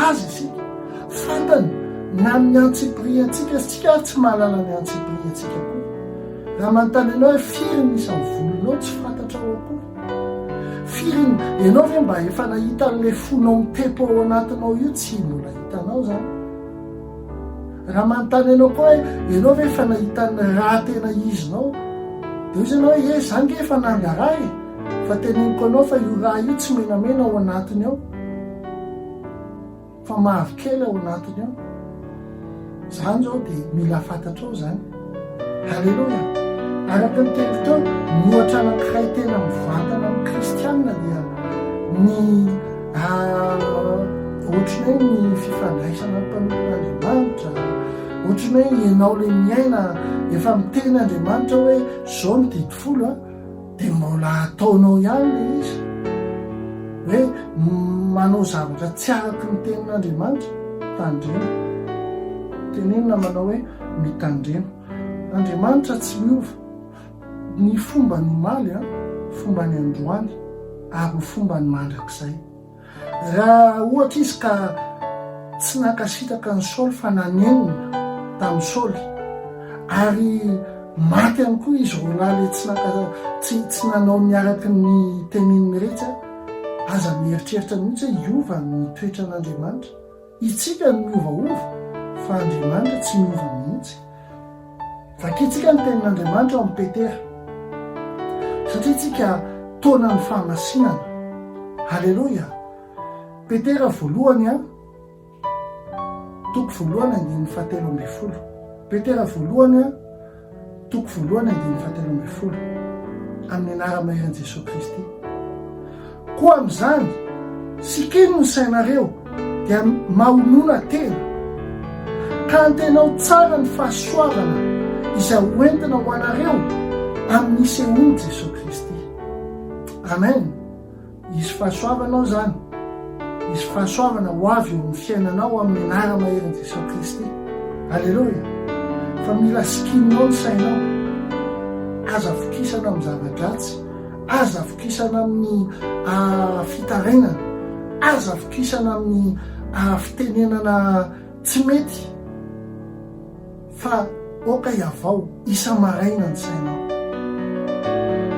azy isika fantany na amin'ny antsipriantsika, sika tsy mahalala ny antsipriantsika koa. Raha manontany ianao hoe firy ny isan'ny volonao tsy fantatrao akory? Firy ianao ve mba efa nahita n'ilay fonao mitepo ao anatinao io? Tsy mbola hitanao zany. Raha manontany ianao koa hoe ianao ve efa nahita ny raha tena izinao? Dia izy ianao hoe zany ge efa nangarahy, fa teneniko anao fa io raha io tsy menamena ao anatiny ao, fa mavokely ao anatiny ao. Zany zao dia mila fantatrao zany. Halleloja. Araka ny teny teo, mihoatra anankiray tena mivantana amin'ny kristianina dia ny ohatrany hoe ny fifandraisana mpanoron'Andriamanitra, ohatrany hoe ianao le miaina efa miteny Andriamanitra hoe zao ny didy folo dia mbola ataonao ihany le izy, hoe manao zavatra tsy araky ny tenin'Andriamanitra. mitandremo. Tenenina manao hoe mitandremo. Andriamanitra tsy miova. Ny fomba ny maly fomba ny androany ary fomba ny mandrakizay. Raha ohatra izy ka tsy nakasitaka ny Saoly fa nanenina tamin'ny Saoly ary maty ihany koa izy roalaly tsy nanao miaraky ny teneniny rehetra, aza mieritreritra mihitsy iova ny toetra n'Andriamanitra. Itsika ny miovaova fa Andriamanitra tsy miova mihitsy. Vakitsika ny tenin'Andriamanitra ao amin'ny Petera, satria tsika taona ny fahamasinana. Halleloja. Petera voalohany toko voalohany 17. Petera voalohany toko voalohany 17 amin'ny anara-maheran'i Jesosy Kristy. Koa amin'izany sikino ny sainareo dia mahonona tena ka antenao tsara ny fahasoavana izay hoentina ho anareo amin'ny sehoany Jesosy Kristy. Amen. Izy fahasoavanao zany, izy fahasoavana ho avy eo amin'ny fiainanao amin'ny anara-maheran'i Jesosy Kristy. Halleloja. Fa mila sikininao ny sainao, aza vokisana amin'ny zava-dratsy, aza vokisana amin'ny fitarainana, aza vokisana amin'ny fitenenana tsy mety, fa oka iavao isa maraina ny sainao.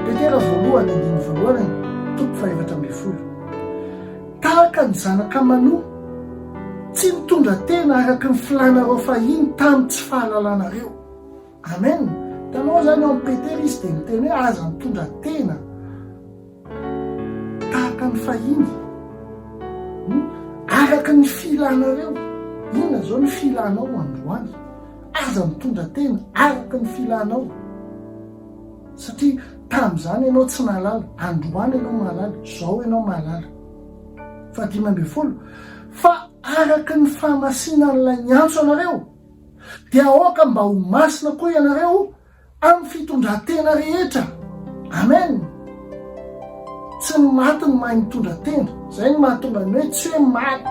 Petera voalohany 2:7. Tahaka ny zanaka manoa tsy mitondra tena araky ny filanareo fahiny tamin'ny tsy fahalalanareo. Amen. Tanao zany ao Petera izy dia miteny hoe aza mitondra tena tahaka ny fahiny araky ny filanareo. Inona zao ny filanao androany? Aza mitondra tena araky ny filanao, satria tamin'izany ianao tsy nalala, androany ianao malala, zao ianao malala. 12 fa araky ny fahamasinan'ilay niantso anareo dia aoka mba ho masina koa ianareo amin'ny fitondran-tena rehetra. Amen. Tsy ny maty ny mahay mitondra tena, zay ny mahatonga ny hoe tsy hoe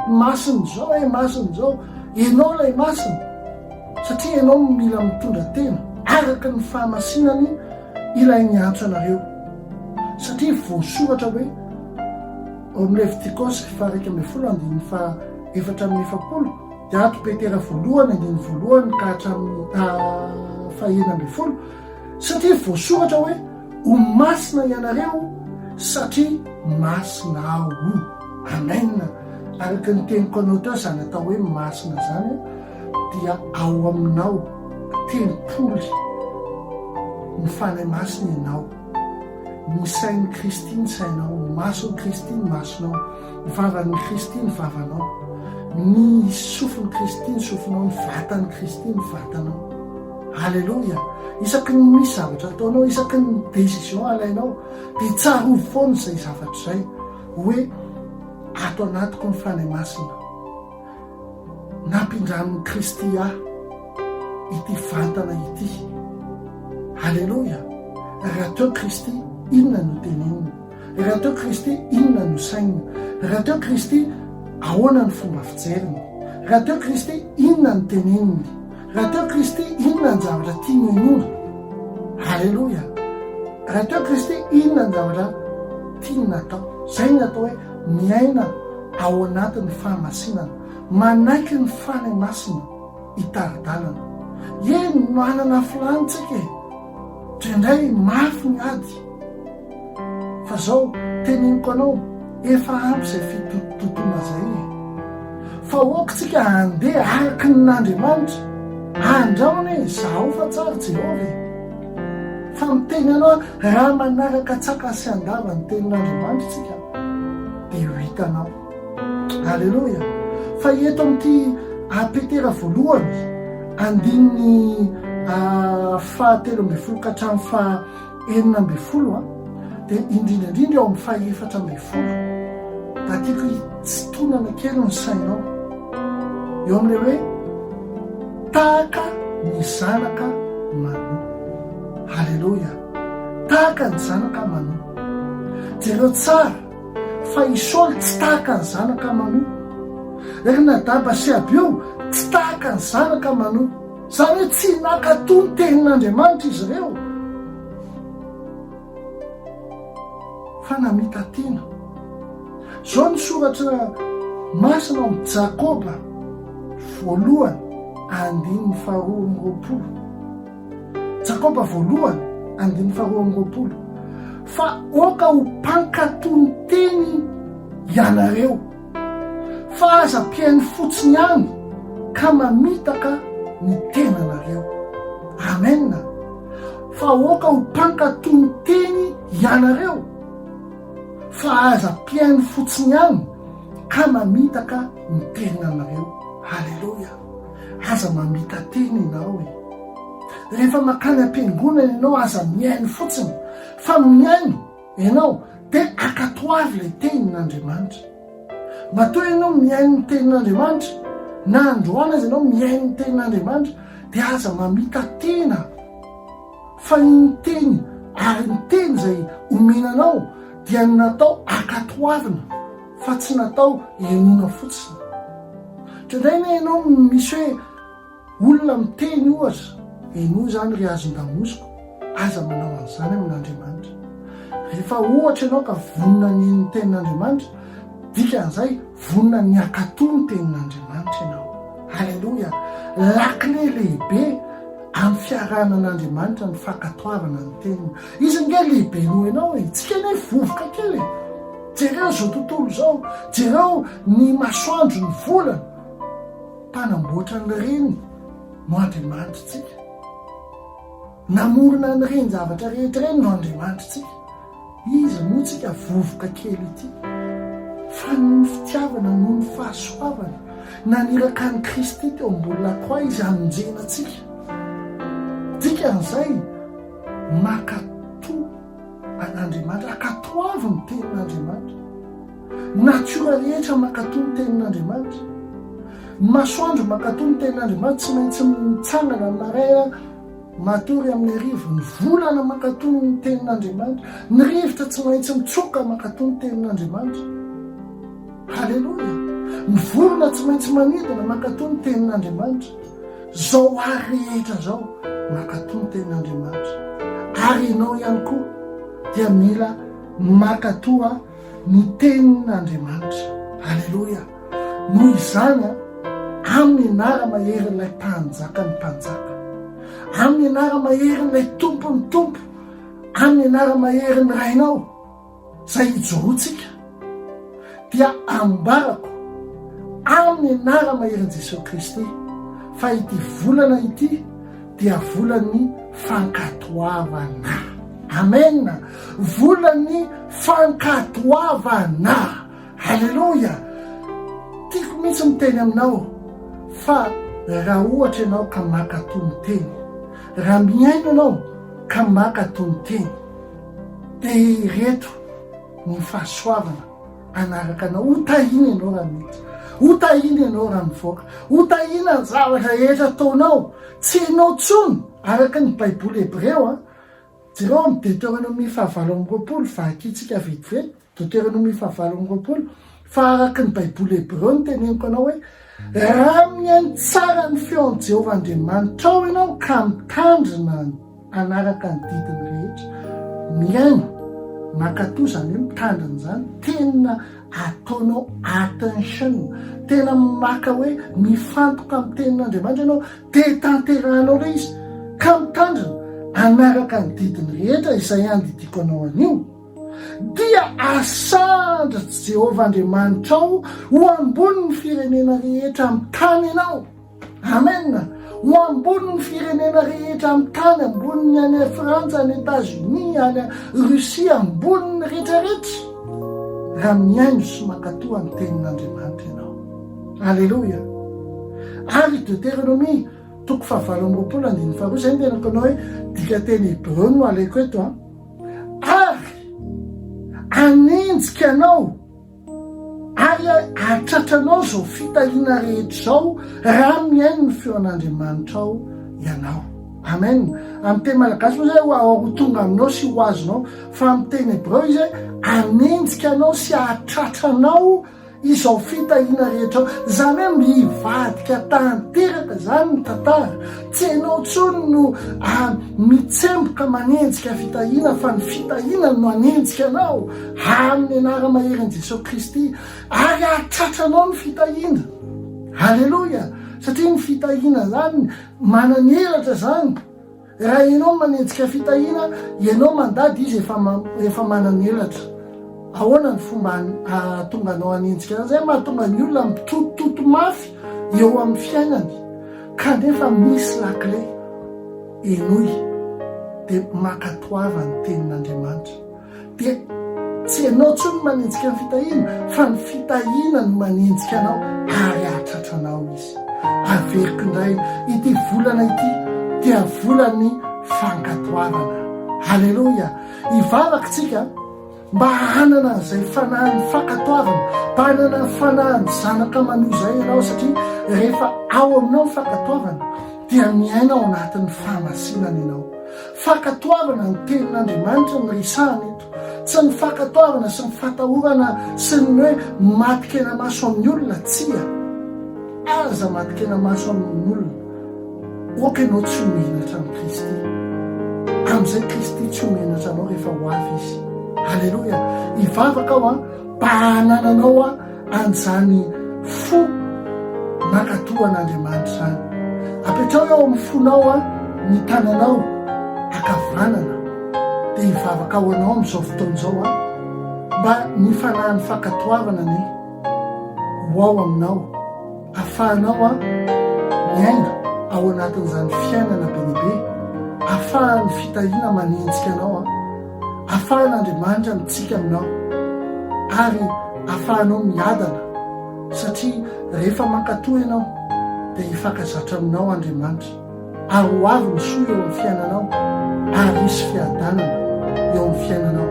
masiny zao masiny zao, ianao lay masiny, satria ianao mila mitondra tena araky ny fahamasinany ilay niantso anareo. Satria voasoratra hoe ao amin'ny Levitikosy 1:4-7 dia ato Petera voalohany 1 ka hatramin'ny 9. Satria voasoratra hoe ho masina ianareo satria masina aho. Amen. Araky ny teniko anao teo zany atao hoe masina zany dia ao aminao telopolo ny fanahy masina ianao, ny sain'ny Kristy ny sainao, ny mason'ny Kristy ny masonao, ny vavan'ny Kristy ny vavanao, ny sofin'ny Kristy ny sofinao, ny vatan'ny Kristy ny vatanao. Halleloja. Isaky ny misy zavatra ataonao, isaky ny décision alainao dia tsara ho foana izay zavatra izay hoe ato anatiko ny fanahy masina, nampindramin'ny Kristy ity vatana ity. Halleloja. Raha teo Kristy inona no tenenina, raha teo Kristy inona no sainina, raha teo Kristy ahoana ny fomba fijeriny, raha teo Kristy inona ny teneniny, raha teo Kristy inona ny zavatra tiany ianona. Halleloja. Raha teo Kristy inona ny zavatra tiany natao. Zay ny atao hoe miaina ao anatin'ny fahamasinana, manaiky ny fanahy masina hitaridalana. Eny manana filanitsika indray mafy ny ady, fa zao teneniko anao efa ampy izay fitototoana zay. Fa oakotsika handeha araky n'Andriamanitra, andraone zaho fa tsara Jehova. Fa miteny anao raha manaraka tsaka sy andava ny tenin'Andriamanitra tsika dia ho hitanao. Halleloja. Fa eto amin'ity Petera voalohany 7 ka hatramin'ny 9 dia indrindrandrindra ao amin'ny 14 da tiako tsitonana kely ny sainao eo amin'ilay hoe tahaka ny zanaka manoa. Halleloja. Tahaka ny zanaka manoa. Jereo tsara fa i Saoly tsy tahaka ny zanaka manoa. ry nadaba sy aby io tsy tahaka ny zanaka manoa, zany hoe tsy nakatony tenin'Andriamanitra izy ireo fa namitatiana. Zao ny soratra masina amin'ny Jakoba 1:2-4. Jakoba 1:2-4. Fa aoka ho mpankatò ny teny ianareo, fa aza mpihaino fotsiny ihany ka mamitaka ny tenanareo. Amen. Fa aoka ho mpankatò ny teny ianareo, fa aza mpihaino fotsiny ihany ka mamitaka ny tenanareo. Halleloja. Aza mamita teny ianao e. Rehefa makany am-piangonana ianao aza mihaino fotsiny, fa mihaino ianao dia akatoavy ilay tenin'Andriamanitra. Matoa ianao mihaino ny tenin'Andriamanitra, na androany azy ianao mihaino ny tenin'Andriamanitra, dia aza mamita tena. Fa iny teny, ary ny teny izay omenanao dia natao akatoavina, fa tsy natao henona fotsiny. Trendraina ianao misy hoe olona miteny ohatra, eno zany ry azon-damosiko, aza manao an'izany amin'Andriamanitra. Rehefa ohatra ianao ka vonina ny tenin'Andriamanitra, dikan'izay vonina ny akatò ny tenin'Andriamanitra ianao. Halleloja. Lakile lehibe amin'ny fiarahanan'Andriamanitra ny fankatoavana ny teniny. Izy nge lehibe noho ianao e, tsika ane vovoka kely e. Jereo zao tontolo zao, jereo ny masoandro ny volana, mpanamboatra ny reny no Andriamanitra tsika. Namorona ny reny zavatra rehetra reny no Andriamanitra tsika. Izy moa tsika vovoka kely ity. Fa ny fitiavana noho ny fahasoavana naniraka ny Kristy teo ambolina koa izy hamonjena tsika. Dikan'izay makatò an'Andriamanitra, akatoavy ny tenin'Andriamanitra. Natiora rehetra makatò ny tenin'Andriamanitra. Masoandro makatò ny tenin'Andriamanitra, tsy maintsy mitsangana ny maraina matory amin'ny hariva. Ny volana makatò ny tenin'Andriamanitra, ny rivotra tsy maintsy mitsoka makatò ny tenin'Andriamanitra. Halleloja. Ny vorona tsy maintsy manidina makatò ny tenin'Andriamanitra. Zao ary rehetra zao makatò ny tenin'Andriamanitra. Ary ianao ihany koa dia mila makatò ny tenin'Andriamanitra. Halleloja. Noho izany amin'ny anara-mahery ilay mpanjaka ny mpanjaka, amin'ny anara-mahery ilay tompo ny tompo, amin'ny anara-mahery ny rainao zay ijorotsika, dia ambarako amin'ny anara-mahery Jesosy Kristy fa ity volana ity dia volan'ny fankatoavana. Amen. Volan'ny fankatoavana. Halleloja. Tiako mihitsy miteny aminao fa raha ohatra ianao ka makatò ny teny, raha mihaino ianao ka makatò ny teny, dia reto ny fahasoavana anaraka anao. Hotahina ianao raha mety, hotahina ianao raha mivoaka, hotahina ny zavatra rehetra ataonao tsy ianao tsony araka ny baiboly Hebreo. Jereo amin'ny Deutéronomie 7:20, vakitsika vetivety, Deutéronomie 7:20, fa araka ny baiboly Hebreo ny teneniko anao hoe raha mihaino tsara ny feon'i Jehovah Andriamanitra ao ianao ka mitandrina anaraka ny didiny rehetra, mihaino makatò zany hoe mitandrina zany, tena ataonao attention, tena maka hoe mifantoka amin'ny tenin'Andriamanitra ianao, te tanterahanao ilay izy ka mitandrina anaraka ny didiny rehetra izay andidiko anao anio, dia asandratsy Jehovah Andriamanitra ao ho ambony ny firenena rehetra amin'ny tany ianao. Amen. Ho ambony ny firenena rehetra amin'ny tany, ambony any Frantsa, any Etats-Unis, any Russia, ambony ny rehetrarehetra, raha mihaino sy makatò ny tenin'Andriamanitra ianao. Halleloja. Ary Deutéronomie 7:20, zay ny tenako anao hoe dika teny Hebreo no alaiko eto. Ary anenjika anao ary atratranao zao fitahina rehetra zao raha mihaino ny feon'Andriamanitra ao ianao. Amen. Amin'ny teny malagasy moa zay ho tonga aminao sy ho azonao, fa amin'ny teny Hebreo izy anenjika anao sy atratranao izao fitahina rehetra zany hoe mivadika tanteraka zany ny tantara. Tsy hainao tsony no mitsemboka manenjika fitahina fa ny fitahina no manenjika anao amin'ny anara-maherin' Jesosy Kristy ary ahatratranao ny fitahina. Halleloja! Satria ny fitahina zany mananelatra zany. Raha ianao manenjika fitahina, ianao mandady izy efa mananelatra. Ahoana ny fomba tonga anao anenjika zay mahatonga ny olona mitotototo mafy eo amin'ny fiainany, kanefa misy lakile enoy dia mankatoava ny tenin'Andriamanitra. Dia tsy ianao tsony manenjika ny fitahina fa ny fitahina no manenjika anao ary ahatratranao izy. Averiko indray ity volana ity dia volany fankatoavana. Halleloja! Ivavakintsika mba hanana izay fanahin'ny fankatoavana, mba hanana ny fanahin'ny zanaka manohy izay ianao, satria rehefa ao aminao ny fankatoavana dia miaina ao anatin'ny fahamasinana ianao. Fankatoavana ny tenin'Andriamanitra ny resahana eto, tsy ny fankatoavana sy ny fatahorana sy ny hoe matikena maso amin'ny olona. Tsia aza matikena maso amin'ny olona, oka ianao tsy homenatra amin'ny Kristy, amin'izay Kristy tsy homenatra anao rehefa ho avy izy. Halleloja! Ivavaka ao mba hanananao an'izany fo mankatoan'Andriamanitra zany. Apetrao eo amin'ny fonao ny tananao akavanana, dia ivavaka ao anao amin'izao fotoana izao mba ny fanahin'ny fankatoavana ny ho ao aminao, ahafahanao miaina ao anatin'izany fiainana benibe, ahafahan'ny fitahina manenjika anao, ahafahan'Andriamanitra mitsika aminao ary ahafahanao miadana, satria rehefa mankatoa ianao dia hifankazatra aminao Andriamanitra ary ho avy ny soa eo amin'ny fiainanao ary hisy fiadanana eo amin'ny fiainanao.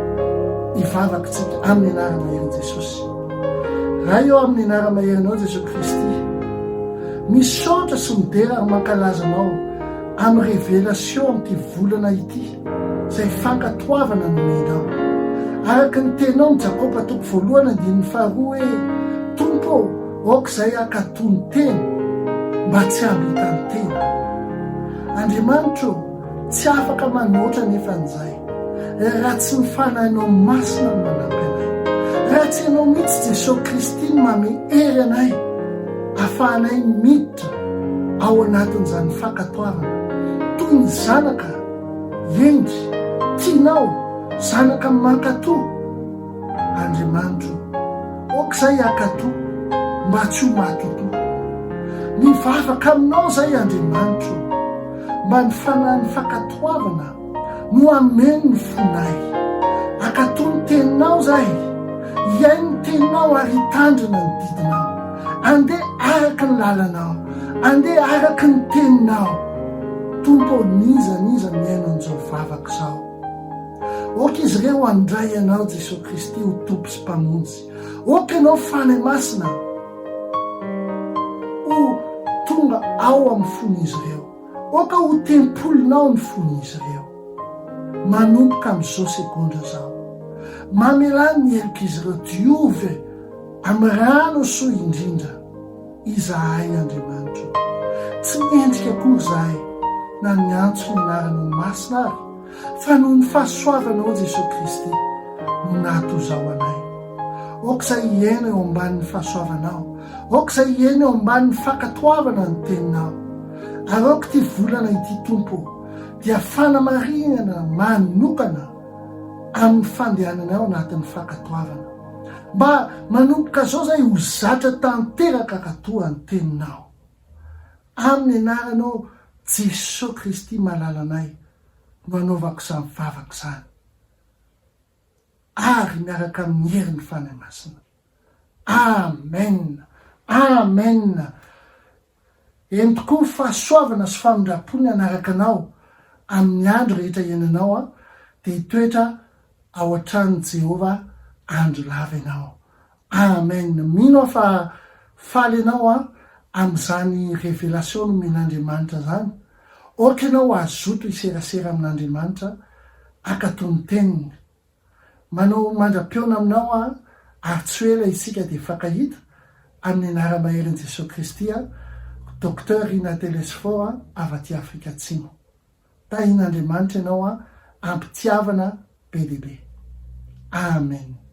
Ivavakintsika amin'ny anara-maherin' Jesosy. Raha eo amin'ny anara-maherinao Jesosy Kristy, misaotra sy midera ary mankalaza anao amin'ny révélation amin'ity volana ity izay fankatoavana nomenao. Araka ny tenao ny Jakoba 1:2 hoe Tompo, aok'izay ankatò ny teny mba tsy hambita ny tena. Andriamanitra tsy afaka manoatra nefa an'izay raha tsy ny fanahinao masina no manampy anay, raha tsy ianao mihitsy Jesosy Kristy no mame hery anay ahafahanay miditra ao anatin'izany fankatoavana toy ny zanaka endry tianao, zanaka mankatò. Andriamanitra, aok'izay ankatò mba tsy ho matoto. Mivavaka aminao zay Andriamanitra, mba ny fanahin'ny fankatoavana no ameny ny fonay. Ankatò ny teninao zay, iainy ny teninao ary hitandrina ny didinao, andeha araka ny lalanao, andeha araka ny teninao. Tompo, niza miaino an'izao vavaka izao. Oka izy ireo andray anao Jesosy Kristy ho tompo sy mpamonjy. Oka ianao fanay masina ho tonga ao amin'ny fon'izy ireo. Oka ho tempolinao ny fon'izy ireo. Manomboka amin'izao sekondra zao, mamelany ny herik'izy ireo diovy amin'ny rano soa indrindra. Izahay Andriamanitra, tsy miendrika akory izahay na ny antso ny anarana ny masina ary, fa noho ny fahasoavanao Jesosy Kristy no natozao anay. Aok'izay hiaina eo ambanin'ny fahasoavanao, aok'izay hiaina eo ambanin'ny fankatoavana ny teninao. Ary aoka ity volana ity Tompo dia fanamarinana manokana amin'ny fandehanana ao anatin'ny fankatoavana, mba manomboka zao zay ho zatra tanteraka ankatoa ny teninao. Amin'ny anaranao Jesosy Kristy malalanay no anaovako izany vavaka izany, ary miaraka amin'ny herin'ny fanahy masina. Amen, amen. Eny tokoa fahasoavana sy famindrapony anaraka anao amin'ny andro rehetra iainanao dia hitoetra ao an-tranon'i Jehova andro lava ianao. Amen. Mino fa faly ianao amin'izany révélation nomen'Andriamanitra zany. Oka ianao azoto hiserasera amin'Andriamanitra ankatò ny teniny, manao mandra-peona aminao ary tsy hoe ilay isika dia fankahita amin'ny anara-maherin' Jesosy Kristy a Docteur Ina Telesfort avy aty Afrika Atsimo. Tahin'Andriamanitra ianao a ampitiavana be dia be. Amen.